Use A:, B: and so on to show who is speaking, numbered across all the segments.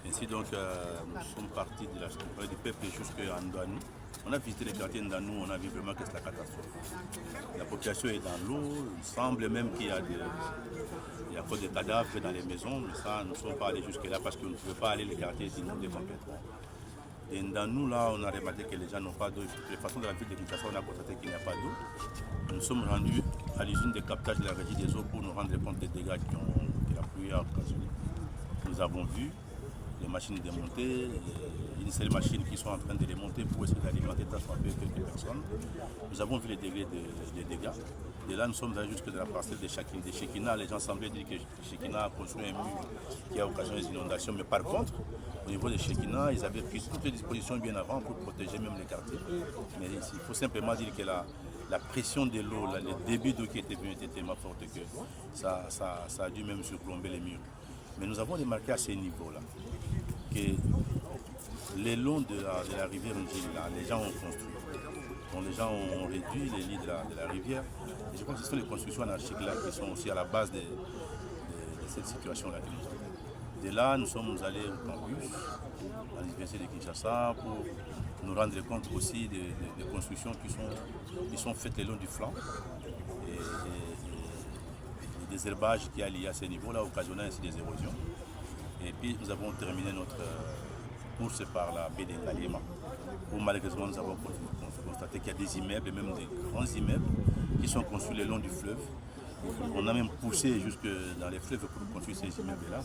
A: Ainsi donc, nous sommes partis de la du peuple jusqu'à Ndanou. On a visité les quartiers Ndanou, on a vu vraiment que c'est la catastrophe. La population est dans l'eau, il semble même qu'il y a encore des cadavres dans les maisons, mais ça, nous ne sommes pas allés jusque-là parce qu'on ne pouvait pas aller les quartiers inondés complètement. Et dans nous, là, on a remarqué que les gens n'ont pas d'eau. De toute façon, dans la ville de Kinshasa, on a constaté qu'il n'y a pas d'eau. Nous sommes rendus à l'usine de captage de la régie des eaux pour nous rendre compte des dégâts que la pluie a occasionnés. Nous avons vu les machines démontées, une seule machine qui sont en train de les monter pour essayer d'alimenter tant soit peu quelques personnes. Nous avons vu les dégâts. Et là, nous sommes allés jusque de la parcelle de Chekina. Les gens semblaient dire que Chekina a construit un mur qui a occasionné des inondations. Mais par contre, au niveau de Chekina, ils avaient pris toutes les dispositions bien avant pour protéger même les quartiers. Mais ici, il faut simplement dire que la pression de l'eau, le débit d'eau qui était venu était tellement fort que ça a dû même surplomber les murs. Mais nous avons remarqué à ces niveaux-là que le long de la rivière Njili, les gens ont construit. Donc les gens ont réduit les lits de la rivière. Et je pense que ce sont les constructions anarchiques là qui sont aussi à la base de cette situation-là que nous avons. De là, nous sommes allés au campus, à l'université de Kinshasa, pour nous rendre compte aussi des constructions qui sont faites le long du flanc. Et des herbages qui a lié à ces niveaux-là, occasionnant ainsi des érosions. Et puis nous avons terminé notre course par la baie de Ngaliema, où malheureusement nous avons constaté qu'il y a des immeubles, même des grands immeubles, qui sont construits le long du fleuve. On a même poussé jusque dans les fleuves pour construire ces immeubles-là,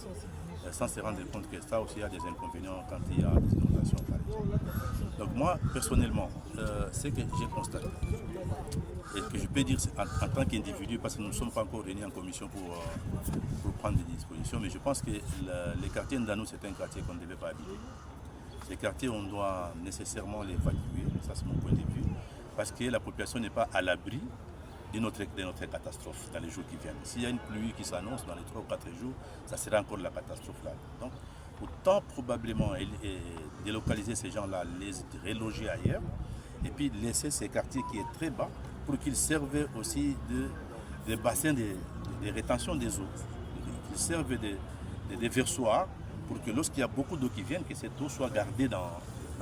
A: sans se rendre compte que ça aussi a des inconvénients quand il y a des inondations. Donc moi, personnellement, ce que j'ai constaté, et que je peux dire en tant qu'individu, parce que nous ne sommes pas encore réunis en commission pour prendre des dispositions, mais je pense que les quartiers Ndanou, c'est un quartier qu'on ne devait pas habiter. Ces quartiers, on doit nécessairement les évacuer, ça c'est mon point de vue, parce que la population n'est pas à l'abri de notre catastrophe dans les jours qui viennent. S'il y a une pluie qui s'annonce dans les 3 ou 4 jours, ça sera encore la catastrophe là. Donc, autant probablement délocaliser ces gens-là, les reloger ailleurs, et puis laisser ces quartiers qui est très bas pour qu'ils servent aussi de bassins de rétention des eaux, qu'ils servent de versoirs pour que lorsqu'il y a beaucoup d'eau qui vient, que cette eau soit gardée dans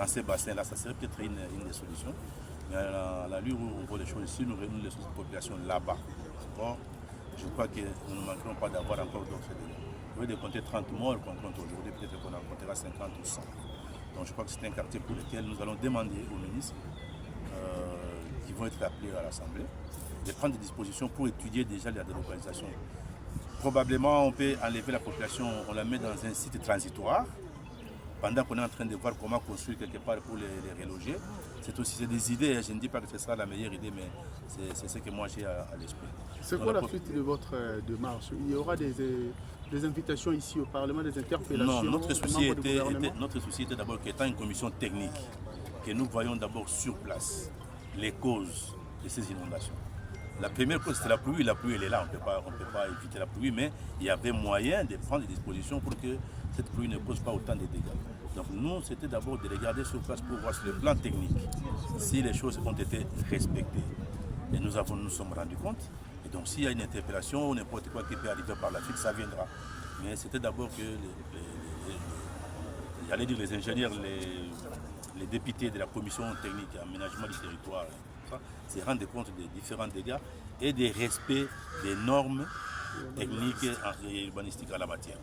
A: ces bassins-là. Ça serait peut-être une des solutions. Mais à la lueur où on voit les choses ici, nous réunissons les populations là-bas. Bon, je crois que nous ne manquerons pas d'avoir encore d'autres dégâts. Au lieu de compter 30 morts qu'on compte aujourd'hui, peut-être qu'on en comptera 50 ou 100. Donc je crois que c'est un quartier pour lequel nous allons demander aux ministres qui vont être appelés à l'Assemblée de prendre des dispositions pour étudier déjà la délocalisation. Probablement, on peut enlever la population, on la met dans un site transitoire, pendant qu'on est en train de voir comment construire quelque part pour les reloger. C'est des idées, je ne dis pas que c'est ça la meilleure idée, mais c'est ce que moi j'ai à l'esprit.
B: C'est quoi la suite de votre démarche? Il y aura des invitations ici au Parlement, des interpellations?
A: Non, notre souci était d'abord qu'étant une commission technique, que nous voyons d'abord sur place les causes de ces inondations. La première cause, c'est la pluie elle est là, on ne peut pas éviter la pluie, mais il y avait moyen de prendre des dispositions pour que cette pluie ne cause pas autant de dégâts. Donc nous, c'était d'abord de regarder sur place pour voir sur le plan technique si les choses ont été respectées. Et nous sommes rendus compte. Et donc s'il y a une interpellation ou n'importe quoi qui peut arriver par la suite, ça viendra. Mais c'était d'abord que j'allais dire les ingénieurs, les députés de la commission technique et aménagement du territoire, se rendre compte des différents dégâts et des respects des normes techniques et urbanistiques à la matière.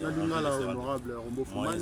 B: Honorable Rombo Fumane.